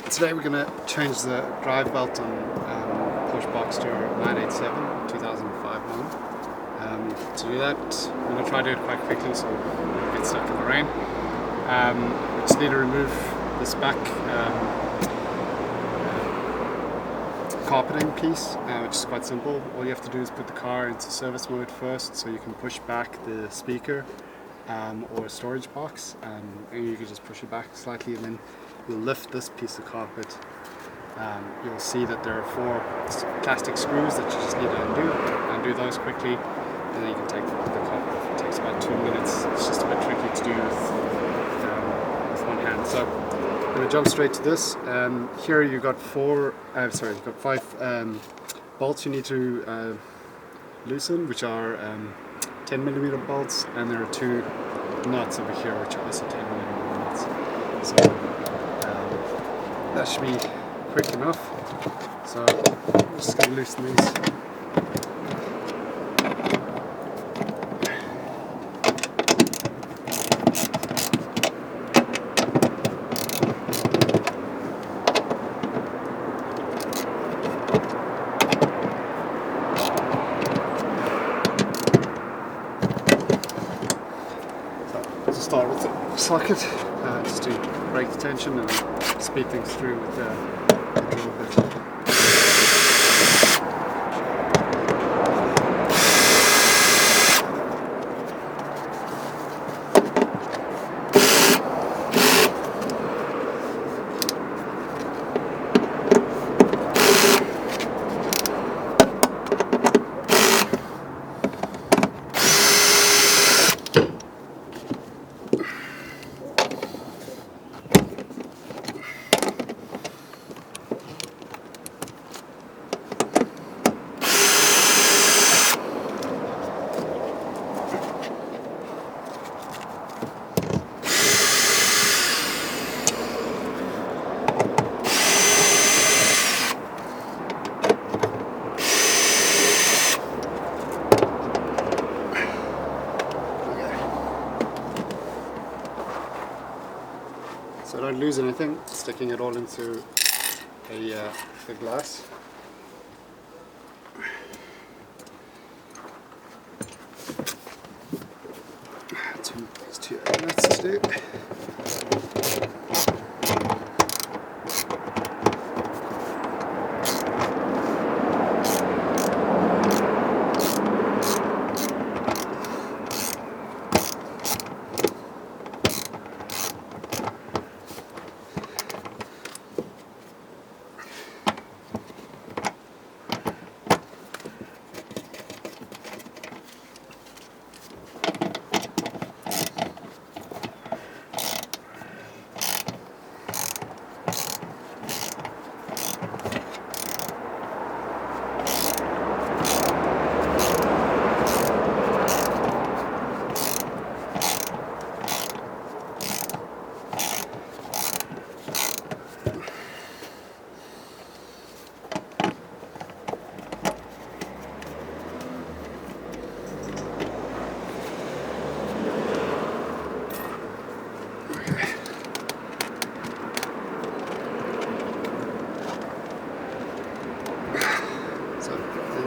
Today we're going to change the drive belt on Porsche Boxster 987 2005 model. To do that, I'm going to try to do it quite quickly so we don't get stuck in the rain. We just need to remove this back carpeting piece, which is quite simple. All you have to do is put the car into service mode first, so you can push back the speaker or a storage box, and you can just push it back slightly, and then you'll lift this piece of carpet. You'll see that there are 4 plastic screws that you just need to undo those quickly, and then you can take the carpet off. It takes about 2 minutes. It's just a bit tricky to do with one hand. So I'm going to jump straight to this. Here you've got 5 bolts you need to loosen, which are 10mm bolts, and there are 2 nuts over here which are also 10mm nuts. So that should be quick enough. So I'm just going to loosen these. To start with the socket, just to break the tension and speed things through with the drill bit. So don't lose anything, sticking it all into the glass. There's 2 nuts to do.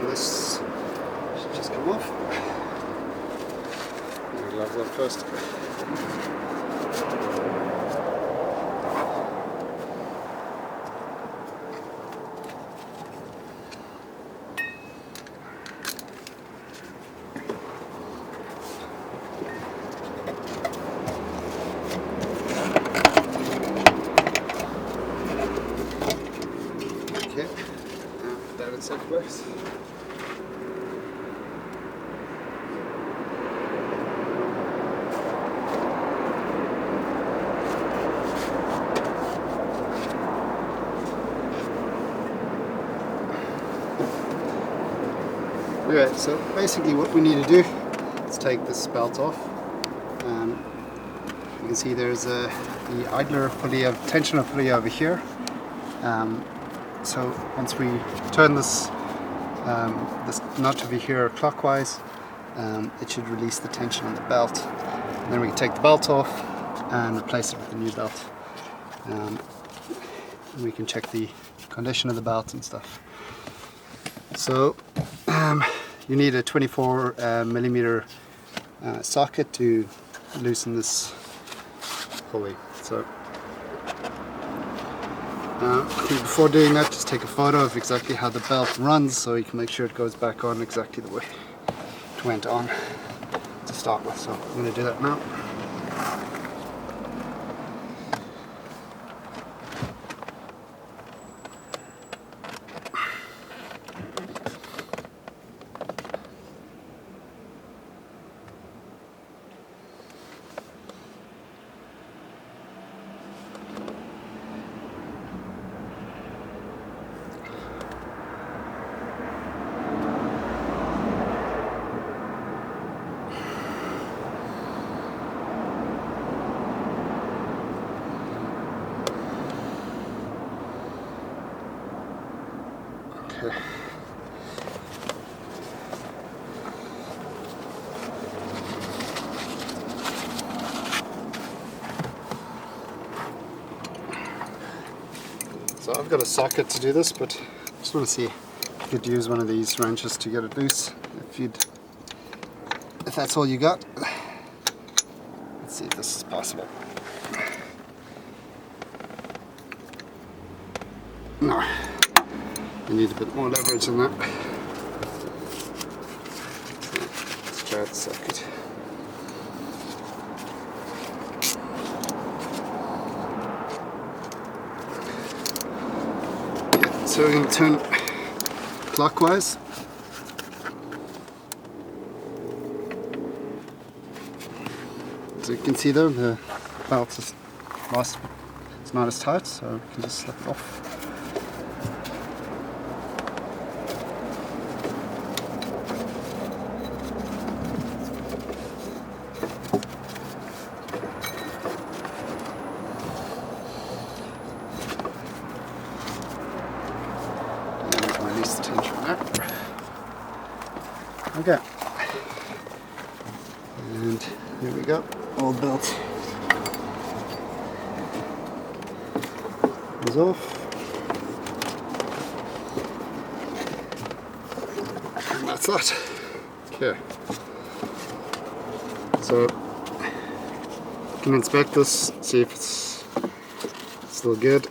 This should just come off. The gloves on first. Okay, put that in second place. Okay, so basically what we need to do is take this belt off. You can see there's the idler pulley, tensioner pulley over here. So once we turn this nut over here clockwise, it should release the tension on the belt. And then we can take the belt off and replace it with a new belt. and we can check the condition of the belt and stuff. So you need a 24 millimeter socket to loosen this pulley. So I think before doing that, just take a photo of exactly how the belt runs so you can make sure it goes back on exactly the way it went on to start with. So I'm going to do that now. Okay. So I've got a socket to do this, but I just want to see if you could use one of these wrenches to get it loose. If that's all you got, let's see if this is possible. No, you need a bit more leverage than that. Let's try the socket. So we're going to turn clockwise. So you can see there, the belt is lost. It's not as tight, so we can just slip it off. Release the tension there. Okay. And here we go. All belt is off. And that's that. Okay. So you can inspect this, see if it's still good.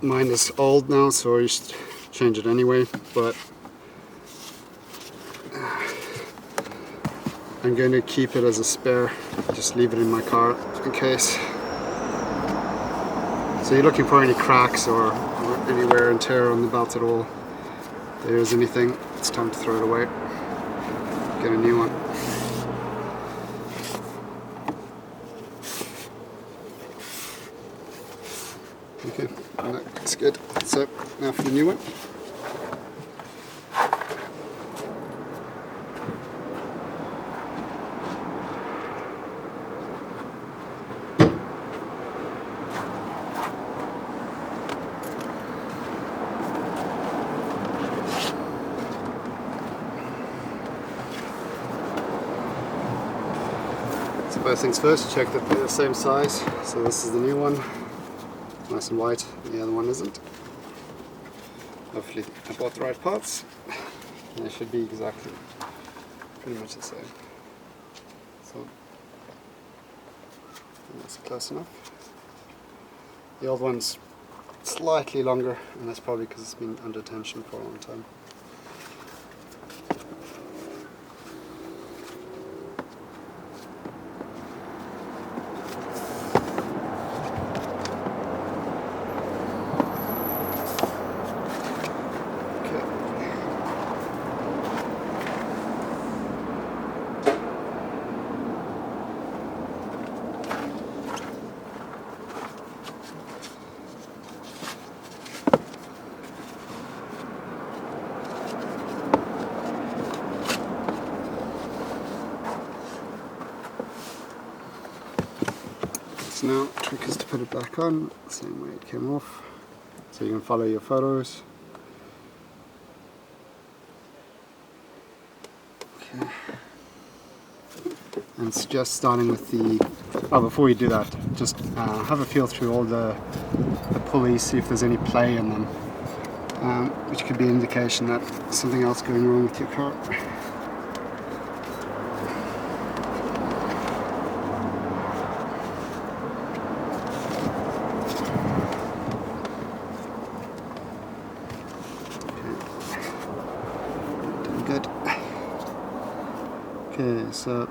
Mine is old now, so you should change it anyway, but I'm going to keep it as a spare, just leave it in my car in case. So you're looking for any cracks or any wear and tear on the belt at all. If there is anything, it's time to throw it away. Get a new one. Okay, that looks good. So now for the new one. So first things first, check that they're the same size. So this is the new one, nice and white, the other one isn't. Hopefully I bought the right parts. They should be exactly, pretty much the same. So that's close enough. The old one's slightly longer, and that's probably because it's been under tension for a long time. So now the trick is to put it back on the same way it came off, so you can follow your photos. Okay. And suggest starting with the Oh, before you do that, just have a feel through all the pulleys, see if there's any play in them, which could be an indication that something else going wrong with your car. Doing good. Okay, so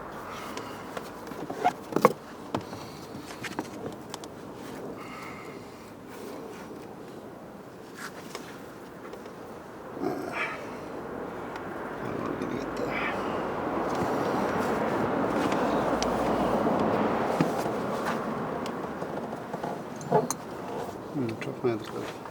drop my other glove.